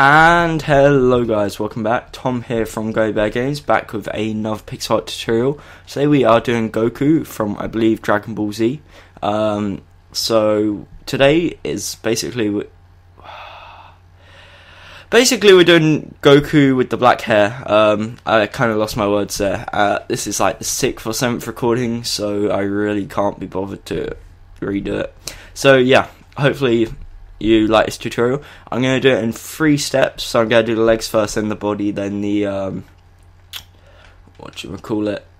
And hello guys, welcome back. Tom here from GummybearGames, back with another pixel art tutorial. Today we are doing Goku from, I believe, Dragon Ball Z. So today is basically we're doing Goku with the black hair. I kind of lost my words there. This is like the 6th or 7th recording, so I really can't be bothered to redo it. So yeah, hopefully you like this tutorial. I'm going to do it in 3 steps. So I'm going to do the legs first, then the body, then the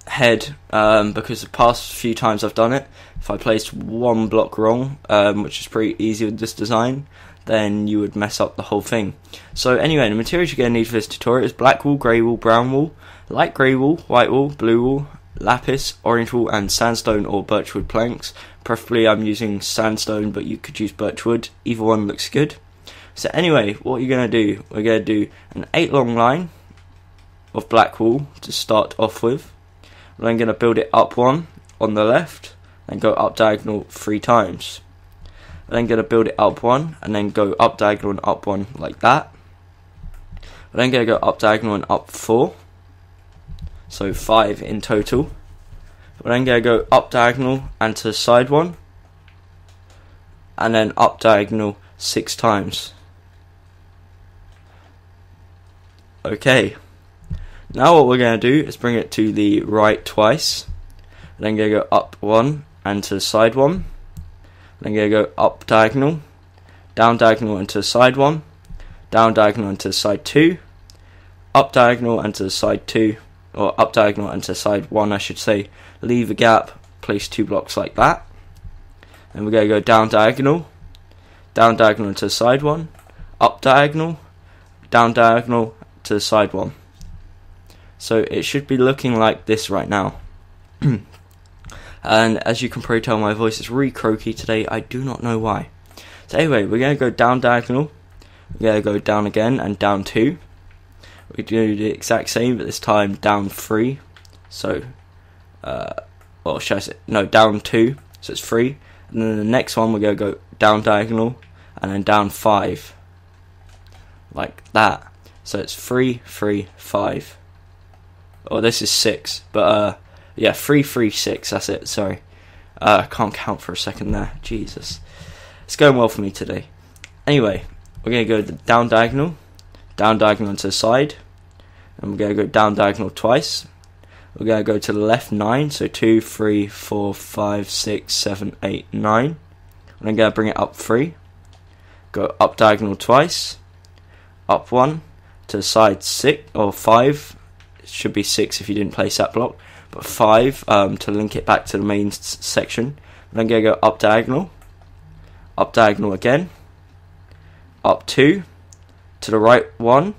head, because the past few times I've done it, if I placed one block wrong, which is pretty easy with this design, then you would mess up the whole thing. So anyway, the materials you're going to need for this tutorial is black wool, grey wool, brown wool, light grey wool, white wool, blue wool, lapis, orange wool, and sandstone or birchwood planks. Preferably I'm using sandstone, but you could use birchwood. Either one looks good. So anyway, what you're going to do, we're going to do an 8 long line of black wool to start off with. We're then going to build it up one on the left, and go up diagonal 3 times. We're then going to build it up one, and then go up diagonal and up one like that. We're then going to go up diagonal and up 4. So 5 in total. We're then going to go up diagonal and to the side one, and then up diagonal 6 times. Okay, now what we're going to do is bring it to the right twice. We're then going to go up 1 and to the side 1. Then going to go up diagonal, down diagonal and to the side 1, down diagonal and to the side 2, up diagonal and to the side 2, or up diagonal and to side 1 I should say, leave a gap, place 2 blocks like that, and we're going to go down diagonal into the side 1, up diagonal, down diagonal to the side 1. So it should be looking like this right now. And as you can probably tell, my voice is really croaky today. I do not know why. So anyway, we're going to go down diagonal, we're going to go down again and down 2. We do the exact same, but this time down 3. So, or should I say, no, down 2. So it's 3. And then the next one we're going to go down diagonal and then down 5. Like that. So it's 3, 3, 5. Oh, this is 6. But, yeah, 3, 3, 6. That's it. Sorry. I can't count for a second there. Jesus. It's going well for me today. Anyway, we're going to go down diagonal into the side, and we're going to go down diagonal twice. We're going to go to the left 9, so 2, 3, 4, 5, 6, 7, 8, 9. And I'm going to bring it up 3, go up diagonal twice, up 1, to the side 6, or 5, it should be 6 if you didn't place that block, but 5 to link it back to the main section. And I'm going to go up diagonal again, up 2, to the right 1,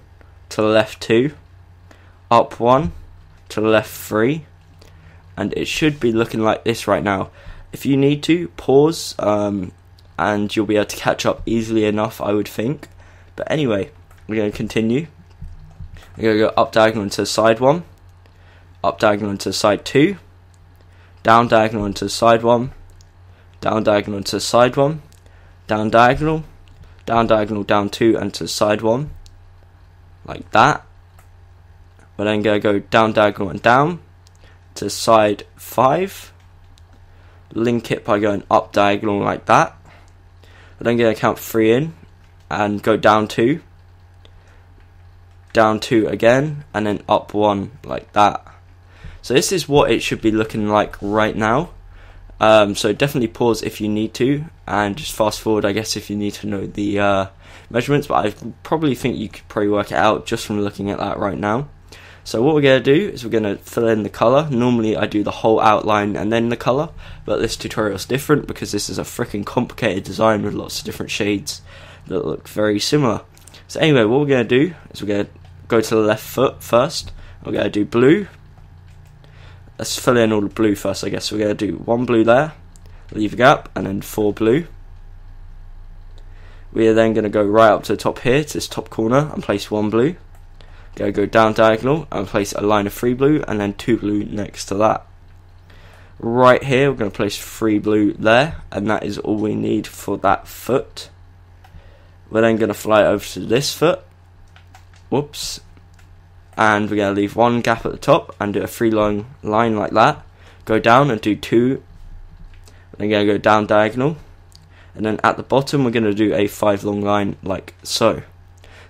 to the left 2, up 1, to the left 3, and it should be looking like this right now. If you need to, pause, and you'll be able to catch up easily enough, I would think. But anyway, we're going to continue. We're going to go up diagonal into the side 1, up diagonal into the side 2, down diagonal into the side 1, down diagonal into the side 1, down diagonal, down 2 and to the side 1, like that. We're then going to go down diagonal and down to side 5, link it by going up diagonal like that. We're then going to count 3 in and go down 2 again, and then up 1 like that. So this is what it should be looking like right now. So definitely pause if you need to, and just fast forward I guess if you need to know the measurements, but I probably think you could probably work it out just from looking at that right now. So what we're going to do is we're going to fill in the colour. Normally I do the whole outline and then the colour, but this tutorial is different because this is a freaking complicated design with lots of different shades that look very similar. So anyway, what we're going to do is we're going to go to the left foot first. We're going to do blue. Let's fill in all the blue first, I guess. So we're going to do 1 blue there, leave a gap, and then 4 blue. We are then going to go right up to the top here, to this top corner, and place 1 blue. Going to go down diagonal and place a line of 3 blue, and then 2 blue next to that. Right here, we're going to place 3 blue there, and that is all we need for that foot. We're then going to fly over to this foot, whoops, and we're going to leave one gap at the top and do a 3 line like that, go down and do 2, then going to go down diagonal, and then at the bottom we're going to do a 5 long line like so.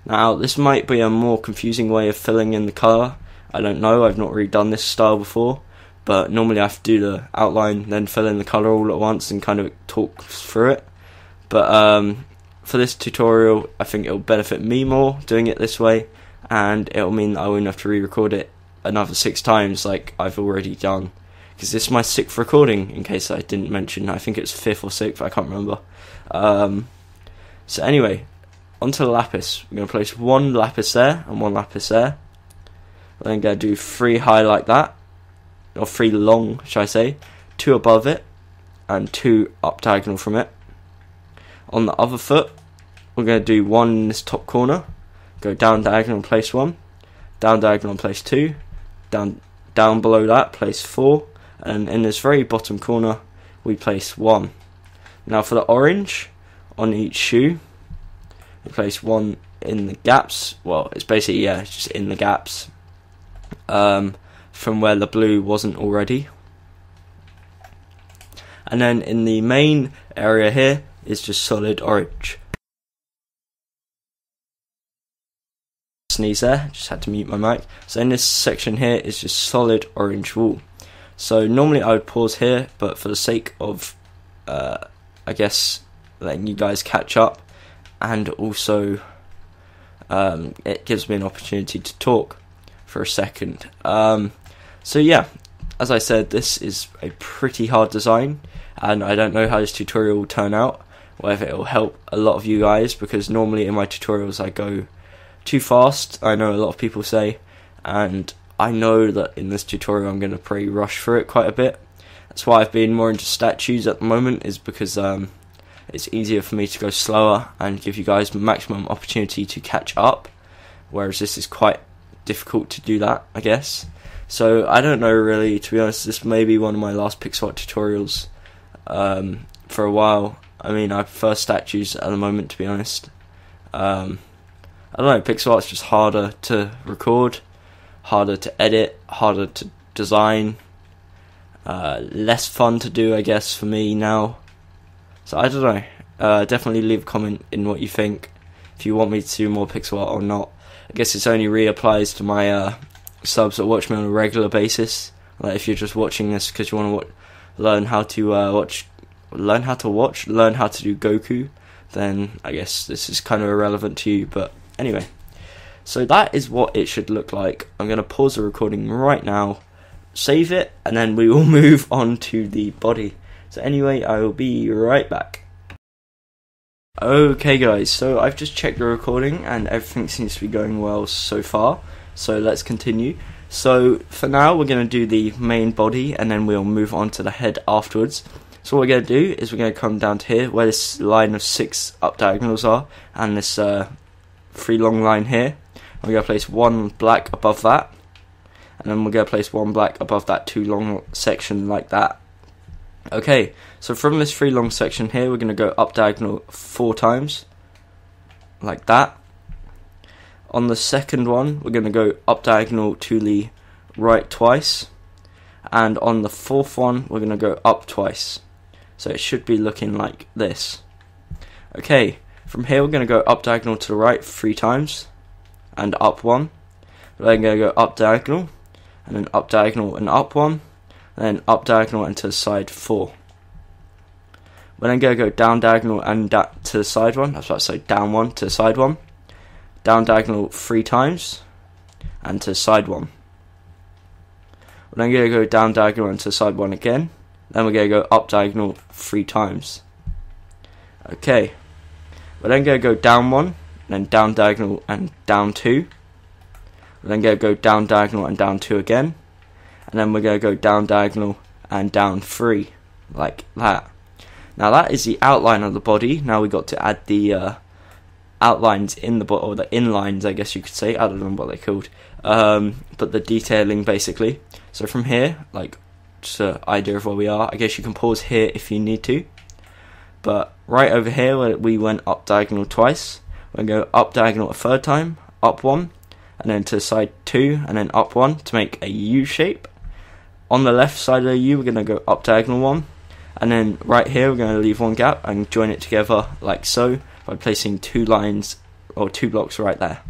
Now this might be a more confusing way of filling in the colour, I don't know, I've not really done this style before, but normally I have to do the outline then fill in the colour all at once and kind of talk through it. But for this tutorial I think it'll benefit me more doing it this way, and it'll mean that I won't have to re-record it another 6 times like I've already done, because this is my 6th recording, in case I didn't mention. I think it's 5th or 6th, I can't remember. So anyway, onto the lapis. We're going to place 1 lapis there and 1 lapis there. We're then going to do 3 high like that, or 3 long should I say, 2 above it and 2 up diagonal from it. On the other foot we're going to do 1 in this top corner, go down diagonal and place 1, down diagonal and place 2, down below that place 4, and in this very bottom corner we place 1. Now for the orange, on each shoe we place 1 in the gaps, well it's basically, yeah, it's just in the gaps, from where the blue wasn't already. And then in the main area here is just solid orange. Sneeze there, just had to mute my mic. So in this section here is just solid orange wool. So normally I would pause here, but for the sake of I guess letting you guys catch up, and also it gives me an opportunity to talk for a second. So yeah, as I said, this is a pretty hard design, and I don't know how this tutorial will turn out, whether it will help a lot of you guys, because normally in my tutorials I go too fast, I know a lot of people say, and I know that in this tutorial I'm going to probably rush through it quite a bit. That's why I've been more into statues at the moment, is because it's easier for me to go slower and give you guys maximum opportunity to catch up, whereas this is quite difficult to do that, I guess. So I don't know really, to be honest, this may be one of my last pixel art tutorials for a while. I mean, I prefer statues at the moment, to be honest. I don't know, pixel art's just harder to record, harder to edit, harder to design, less fun to do, I guess, for me now. So I don't know, definitely leave a comment in what you think, if you want me to do more pixel art or not. I guess this only reapplies to my subs that watch me on a regular basis. Like if you're just watching this because you want to learn how to learn how to do Goku, then I guess this is kind of irrelevant to you. But anyway, so that is what it should look like. I'm going to pause the recording right now, save it, and then we will move on to the body. So anyway, I will be right back. Okay guys, so I've just checked the recording and everything seems to be going well so far, so let's continue. So for now we're going to do the main body and then we'll move on to the head afterwards. So what we're going to do is we're going to come down to here where this line of 6 up diagonals are, and this 3 long line here. We're going to place 1 black above that, and then we're going to place 1 black above that 2 long section like that. Okay, so from this 3 long section here we're going to go up diagonal 4 times, like that. On the second one we're going to go up diagonal to the right twice, and on the 4th one we're going to go up twice. So it should be looking like this. Okay, from here we're going to go up diagonal to the right 3 times, and up 1. We're then going to go up diagonal, and then up diagonal and up 1. Then up diagonal and to the side 4. We're then going to go down diagonal and to the side 1. I was about to say down 1 to the side 1. Down diagonal 3 times and to the side 1. We're then going to go down diagonal and to the side 1 again. Then we're going to go up diagonal 3 times. Okay. We're then going to go down 1, then down diagonal and down 2. We're then going to go down diagonal and down 2 again. And then we're going to go down diagonal and down 3, like that. Now that is the outline of the body. Now we've got to add the outlines in the body, or the inlines I guess you could say, I don't know what they're called, but the detailing basically. So from here, like, just an idea of where we are, I guess you can pause here if you need to. But right over here where we went up diagonal twice, we're going to go up diagonal a 3rd time, up 1, and then to the side 2, and then up 1 to make a U shape. On the left side of the U, we're going to go up diagonal 1, and then right here we're going to leave one gap and join it together like so by placing 2 lines or 2 blocks right there.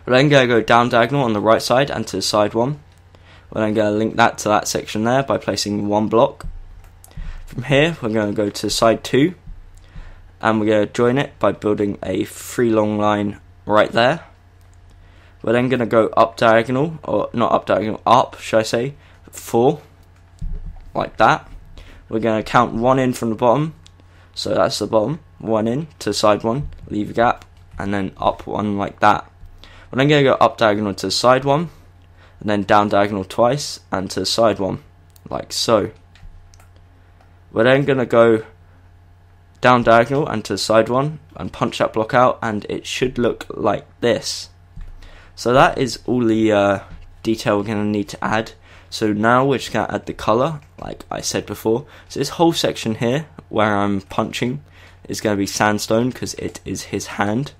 We're then going to go down diagonal on the right side and to the side 1. We're then going to link that to that section there by placing 1 block. From here we're going to go to side 2, and we're going to join it by building a 3 long line right there. We're then going to go up diagonal, or not up diagonal, up should I say, 4, like that. We're going to count 1 in from the bottom, so that's the bottom, 1 in to side 1, leave a gap, and then up 1 like that. We're then going to go up diagonal to side 1, and then down diagonal twice, and to side 1, like so. We're then going to go down diagonal and to side 1, and punch that block out, and it should look like this. So that is all the detail we're going to need to add. So now we're just going to add the colour, like I said before. So this whole section here, where I'm punching, is going to be sandstone, because it is his hand.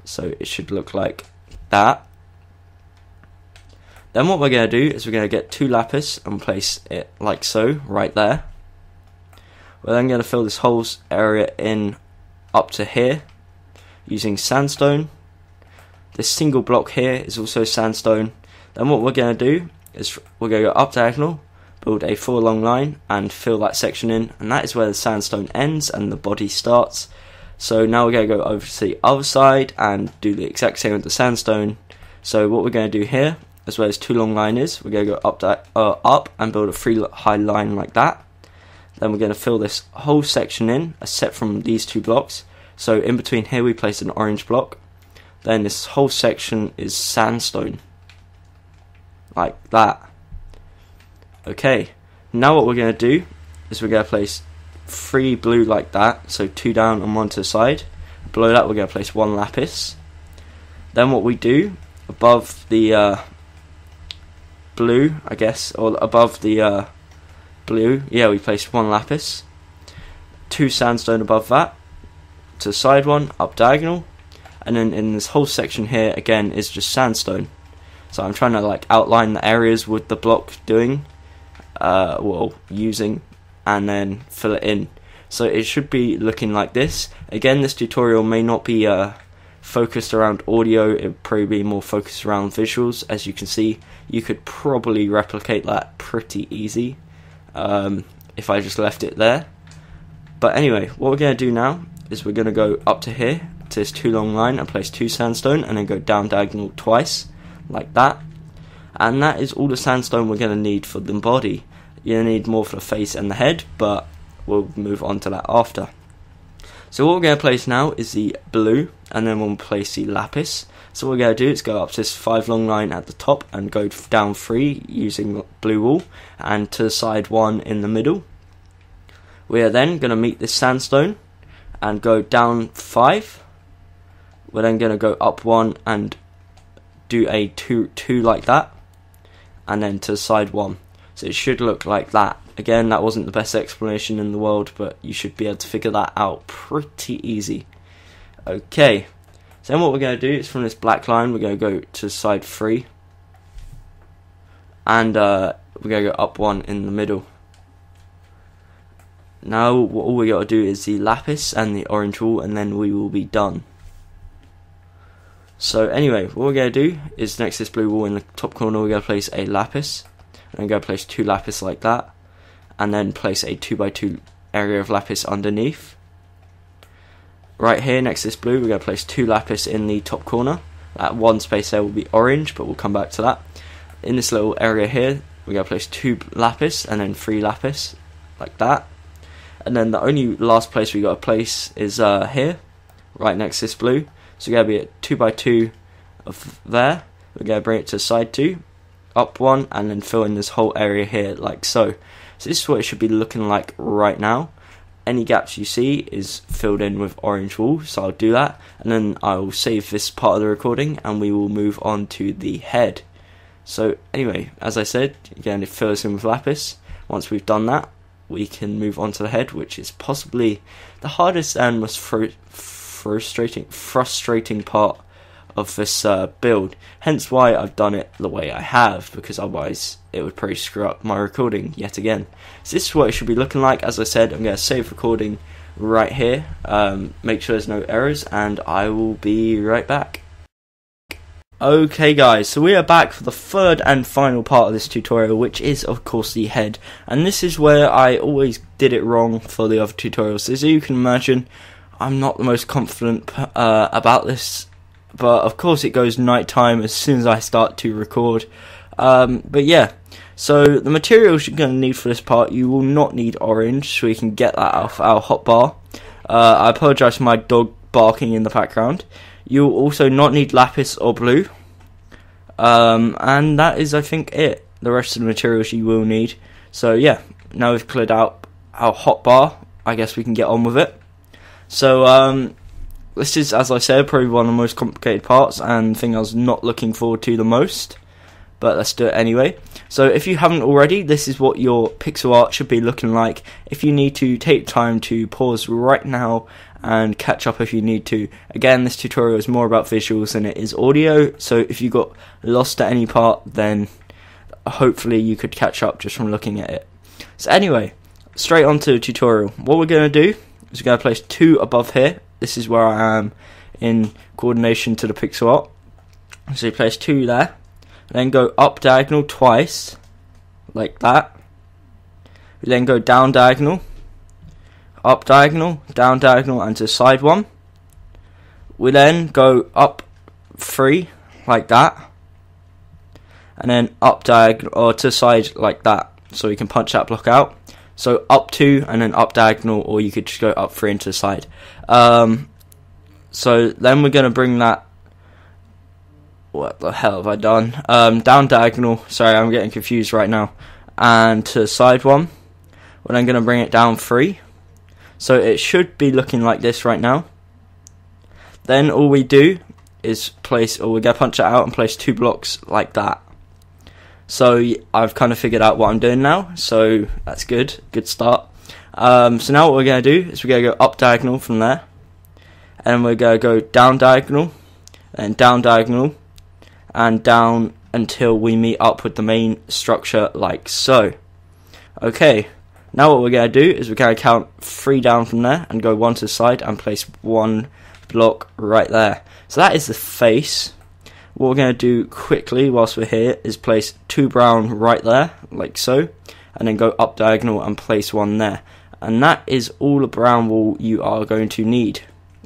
So it should look like that. Then what we're going to do is we're going to get 2 lapis and place it like so, right there. We're then going to fill this whole area in up to here, using sandstone. This single block here is also sandstone. Then what we're going to do is we're going to go up diagonal, build a 4 long line, and fill that section in, and that is where the sandstone ends and the body starts. So now we're going to go over to the other side and do the exact same with the sandstone. So what we're going to do here, as well as 2 long line is, we're going to go up and build a 3 high line like that. Then we're going to fill this whole section in, except from these 2 blocks. So in between here we place an orange block. Then this whole section is sandstone, like that. Okay, now what we're going to do is we're going to place 3 blue like that, so 2 down and 1 to the side. Below that we're going to place 1 lapis. Then what we do, above the blue, I guess, or above the blue, yeah, we place 1 lapis. 2 sandstone above that, to the side 1, up diagonal. And then in this whole section here, again, is just sandstone. So I'm trying to like outline the areas with the block doing, using, and then fill it in. So it should be looking like this. Again, this tutorial may not be focused around audio, it would probably be more focused around visuals. As you can see, you could probably replicate that pretty easy if I just left it there. But anyway, what we're going to do now is we're going to go up to here, to this 2 long line, and place 2 sandstone, and then go down diagonal twice, like that. And that is all the sandstone we're going to need for the body. You're going to need more for the face and the head, but we'll move on to that after. So what we're going to place now is the blue, and then we'll place the lapis. So what we're going to do is go up to this 5 long line at the top and go down 3 using blue wool, and to the side 1 in the middle. We are then going to meet this sandstone and go down 5. We're then going to go up 1 and do a 2 like that, and then to the side 1. So it should look like that. Again, that wasn't the best explanation in the world, but you should be able to figure that out pretty easy. Okay, so then what we're going to do is from this black line, we're going to go to side 3, and we're going to go up 1 in the middle. Now all we got to do is the lapis and the orange wool, and then we will be done. So anyway, what we're going to do is next to this blue wool in the top corner, we're going to place a lapis, and then go place 2 lapis like that, and then place a 2x2 area of lapis underneath. Right here next to this blue, we're going to place 2 lapis in the top corner. That 1 space there will be orange, but we'll come back to that. In this little area here, we're going to place 2 lapis and then 3 lapis, like that. And then the only last place we got to place is here, right next to this blue. So we're going to be at 2x2 of there. We're going to bring it to side 2, up 1, and then fill in this whole area here like so. So this is what it should be looking like right now. Any gaps you see is filled in with orange wool, so I'll do that, and then I'll save this part of the recording and we will move on to the head. So anyway, as I said, again, fill this in with lapis. Once we've done that, we can move on to the head, which is possibly the hardest and most frustrating part of this build, hence why I've done it the way I have, because otherwise it would probably screw up my recording yet again. So this is what it should be looking like. As I said, I'm going to save recording right here, make sure there's no errors, and I will be right back. Okay guys, so we are back for the third and final part of this tutorial, which is of course the head, and this is where I always did it wrong for the other tutorials. As you can imagine, I'm not the most confident about this, but of course it goes night time as soon as I start to record. But yeah, so the materials you're going to need for this part, you will not need orange, so we can get that off our hotbar. I apologise for my dog barking in the background. You'll also not need lapis or blue, and that is, I think, it. The rest of the materials you will need. So yeah, now we've cleared out our hotbar, I guess we can get on with it. So this is, as I said, probably one of the most complicated parts and thing I was not looking forward to the most, but let's do it anyway. So if you haven't already, this is what your pixel art should be looking like. If you need to, take time to pause right now and catch up if you need to. Again, this tutorial is more about visuals than it is audio, so if you got lost at any part, then hopefully you could catch up just from looking at it. So anyway, straight on to the tutorial. What we're going to do is we're going to place 2 above here. This is where I am in coordination to the pixel art. So you place 2 there, and then go up diagonal twice, like that. We then go down diagonal, up diagonal, down diagonal, and to side 1. We then go up 3, like that, and then up diagonal, or to side like that, so we can punch that block out. So up 2 and then up diagonal, or you could just go up 3 into the side. So then we're going to bring that, what the hell have I done? Down diagonal, sorry, I'm getting confused right now, and to side 1. We're then going to bring it down 3. So it should be looking like this right now. Then all we do is place, or we're going to punch it out and place 2 blocks like that. So I've kind of figured out what I'm doing now, so that's good start. So now what we're going to do is we're going to go up diagonal from there, and we're going to go down diagonal, and down diagonal, and down until we meet up with the main structure like so. Okay, now what we're going to do is we're going to count 3 down from there and go 1 to the side and place 1 block right there. So that is the face. What we're going to do quickly whilst we're here is place 2 brown right there, like so, and then go up diagonal and place 1 there. And that is all the brown wool you are going to need.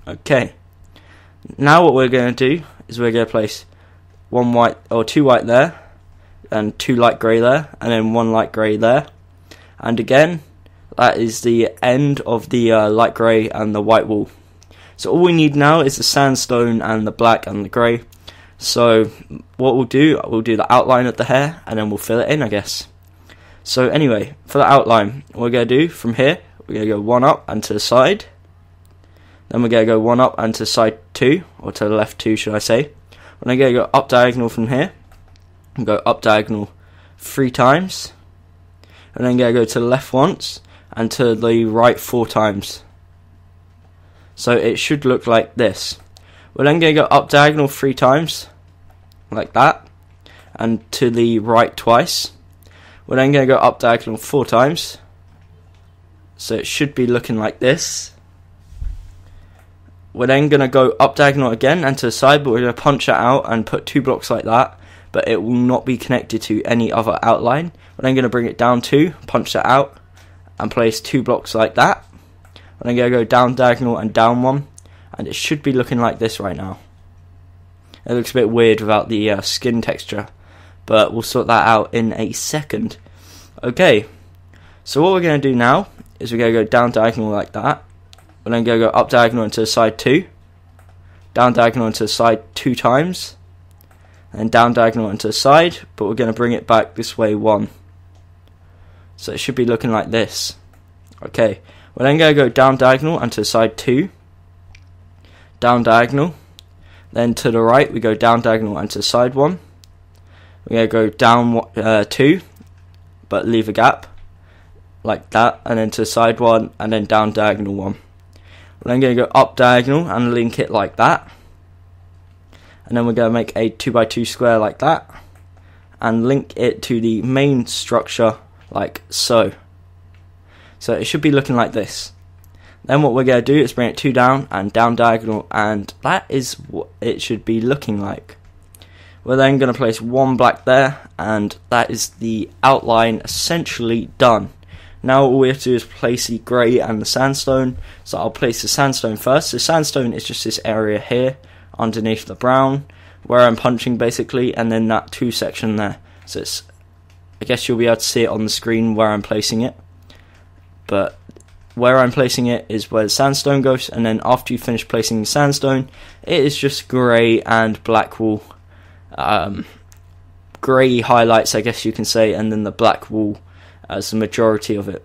Okay. Now what we're going to do is we're going to place 1 white, or 2 white there, and 2 light grey there, and then 1 light grey there. And again, that is the end of the light grey and the white wool. So all we need now is the sandstone and the black and the grey. So what we'll do the outline of the hair, and then we'll fill it in, I guess. So anyway, for the outline, what we're going to do from here, we're going to go 1 up and to the side. Then we're going to go 1 up and to side 2, or to the left 2 should I say. We're then going to go up diagonal from here, and go up diagonal 3 times. And then going to go to the left once, and to the right 4 times. So it should look like this. We're then going to go up diagonal 3 times, like that, and to the right twice. We're then going to go up diagonal 4 times, so it should be looking like this. We're then going to go up diagonal again and to the side, but we're going to punch it out and put 2 blocks like that, but it will not be connected to any other outline. We're then going to bring it down 2, punch that out, and place 2 blocks like that. We're then going to go down diagonal and down 1, and it should be looking like this right now. It looks a bit weird without the skin texture, but we'll sort that out in a second. Okay, so what we're going to do now is we're going to go down diagonal like that. We're then going to go up diagonal into the side 2, down diagonal into the side 2 times, and down diagonal into the side, but we're going to bring it back this way 1. So it should be looking like this. Okay, we're then going to go down diagonal and to the side 2, down diagonal, then to the right we go down diagonal and to the side 1. We're going to go down 2, but leave a gap, like that, and then to the side 1, and then down diagonal 1. We're then going to go up diagonal and link it like that. and then we're going to make a 2x2 square like that, and link it to the main structure like so. So it should be looking like this. Then what we're going to do is bring it 2 down and down diagonal, and that is what it should be looking like. We're then going to place 1 black there, and that is the outline essentially done. Now all we have to do is place the grey and the sandstone. So I'll place the sandstone first. The sandstone is just this area here underneath the brown where I'm punching basically, and then that 2 section there. So it's, I guess you'll be able to see it on the screen where I'm placing it, but where I'm placing it is where the sandstone goes, and then after you finish placing the sandstone, it is just grey and black wool, grey highlights I guess you can say, and then the black wool as the majority of it.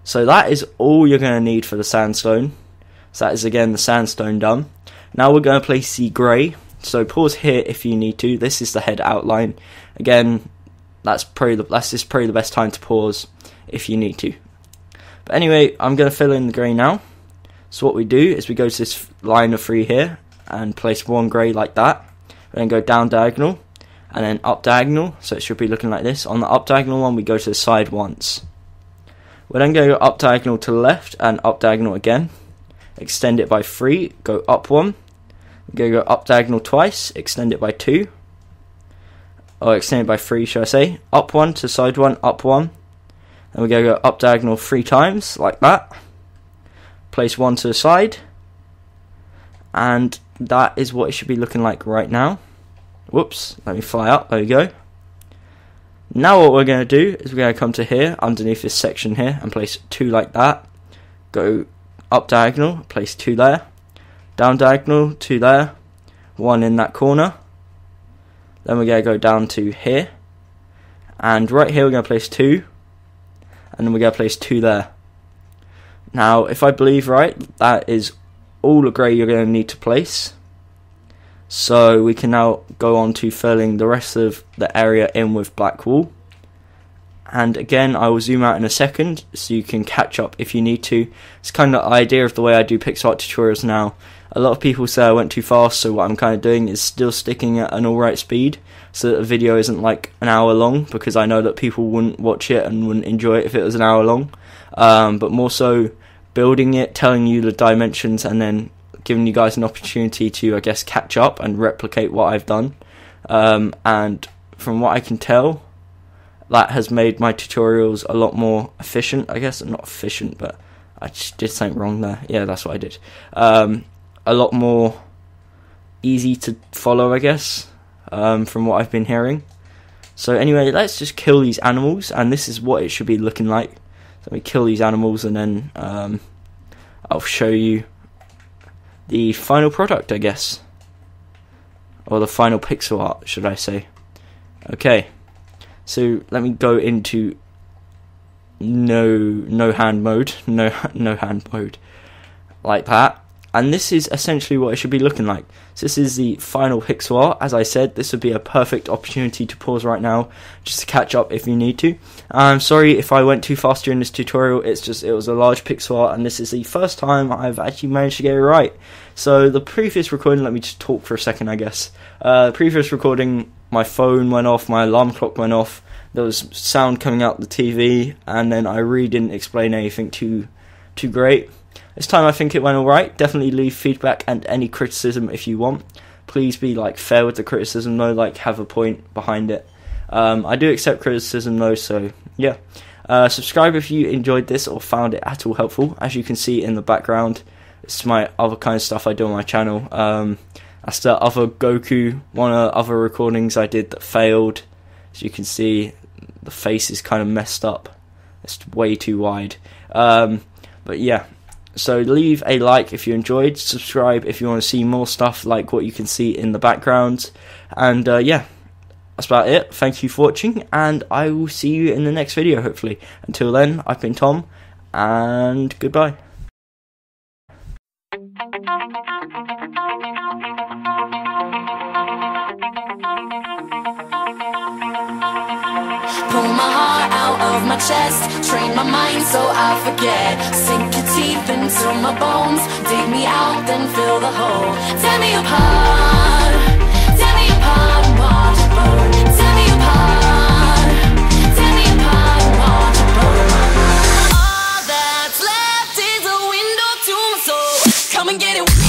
So that is all you're going to need for the sandstone. So that is again the sandstone done. Now we're going to place the grey. So pause here if you need to. This is the head outline. Again, that's probably the best time to pause if you need to. But anyway, I'm going to fill in the grey now. So what we do is we go to this line of 3 here and place 1 grey like that. Then go down diagonal and then up diagonal. So it should be looking like this. On the up diagonal one, we go to the side once. We're then going to go up diagonal to the left and up diagonal again. Extend it by 3, go up 1. We're going to go up diagonal twice, extend it by 2. Or extend it by 3, shall I say. Up 1 to side 1, up 1. Then we're going to go up diagonal 3 times, like that. Place 1 to the side. And that is what it should be looking like right now. Whoops, let me fly up, there we go. Now what we're going to do is we're going to come to here, underneath this section here, and place 2 like that. Go up diagonal, place 2 there. Down diagonal, 2 there. 1 in that corner. Then we're going to go down to here. And right here we're going to place 2. And then we're going to place 2 there. Now, if I believe right, that is all the grey you're going to need to place. So we can now go on to filling the rest of the area in with black wool. And again, I will zoom out in a second so you can catch up if you need to. It's kind of the idea of the way I do pixel art tutorials now. A lot of people say I went too fast, so what I'm kind of doing is still sticking at an alright speed so that the video isn't like an hour long, because I know that people wouldn't watch it and wouldn't enjoy it if it was an hour long. But more so building it, telling you the dimensions, and then giving you guys an opportunity to, I guess, catch up and replicate what I've done. And from what I can tell, that has made my tutorials a lot more efficient, I guess. Not efficient, but I just did something wrong there. Yeah, that's what I did. A lot more easy to follow, I guess, from what I've been hearing. So anyway, let's just kill these animals, and this is what it should be looking like. So we kill these animals, and then I'll show you the final product, I guess. Or the final pixel art, should I say. Okay. So let me go into no hand mode, no hand mode, like that. And this is essentially what it should be looking like. So this is the final pixel art. As I said, this would be a perfect opportunity to pause right now, just to catch up if you need to. I'm sorry if I went too fast during this tutorial. It's just, it was a large pixel art, and this is the first time I've actually managed to get it right. So the previous recording, let me just talk for a second, I guess. The previous recording, my phone went off, my alarm clock went off, there was sound coming out the TV, and then I really didn't explain anything too great. This time I think it went alright. Definitely leave feedback and any criticism if you want. Please be like fair with the criticism though, like have a point behind it. I do accept criticism though, so yeah. Subscribe if you enjoyed this or found it at all helpful. As you can see in the background, it's my other kind of stuff I do on my channel. That's the other Goku, one of the other recordings I did that failed. As you can see, the face is kind of messed up. It's way too wide. But yeah. So leave a like if you enjoyed, subscribe if you want to see more stuff like what you can see in the background, and yeah, that's about it. Thank you for watching, and I will see you in the next video hopefully. Until then, I've been Tom, and goodbye. Pull my heart out of my chest, train my mind so I forget. Sink your teeth into into my bones. Dig me out, then fill the hole. Tear me apart, tear me apart and watch it burn. Tear me apart, tear me apart and watch it burn. All that's left is a window to my soul. Come and get it.